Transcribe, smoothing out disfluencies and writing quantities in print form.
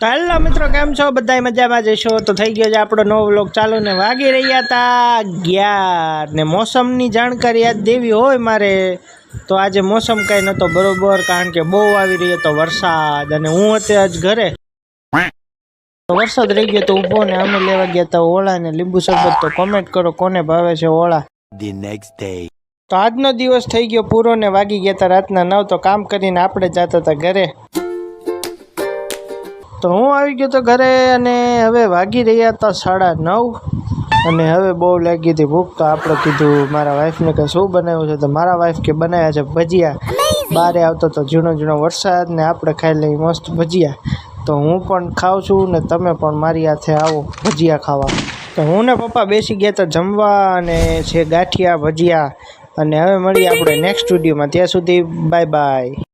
તો હેલો મિત્રો, કેમ છો? બધા મજામાં જશો? તો થઈ ગયો છે આપણો નવો વ્લોગ ચાલુ ને વાગી રહ્યા હતા 11 ને મોસમની જાણકારી આજ દેવી હોય મારે તો આજે મોસમ કઈ નતો બરોબર, કારણ કે બહુ આવી રહ્યો હતો વરસાદ અને હું હતી આજ ઘરે તો વરસાદ રહી ગયો તો ઊભો ને અમે લેવા ગયા હતા ઓળા ને લીંબુ શરબત। તો કોમેન્ટ કરો કોને ભાવે છે ઓળા। The next day. તો આજનો દિવસ થઈ ગયો પૂરો ને વાગી ગયા હતા રાતના 9। તો કામ કરીને આપણે જતા હતા ઘરે। તો હું આવી ગયો તો ઘરે અને હવે વાગી રહ્યા હતા 9:30 અને હવે બહુ લાગી હતી ભૂખ। તો આપણે કીધું મારા વાઈફને કે શું બનાવ્યું છે, તો મારા વાઈફ કે બનાવ્યા છે ભજીયા। બારે આવતો તો ઝીણો ઝીણો વરસાદ ને આપણે ખાઈ લઈ મસ્ત ભજીયા। તો હું પણ ખાઉં છું ને તમે પણ મારી હાથે આવો ભજીયા ખાવા। તો હું ને પપ્પા બેસી ગયા હતા જમવા અને છે ગાંઠિયા ભજીયા। અને હવે મળીએ આપણે નેક્સ્ટ વિડીયોમાં, ત્યાં સુધી બાય બાય।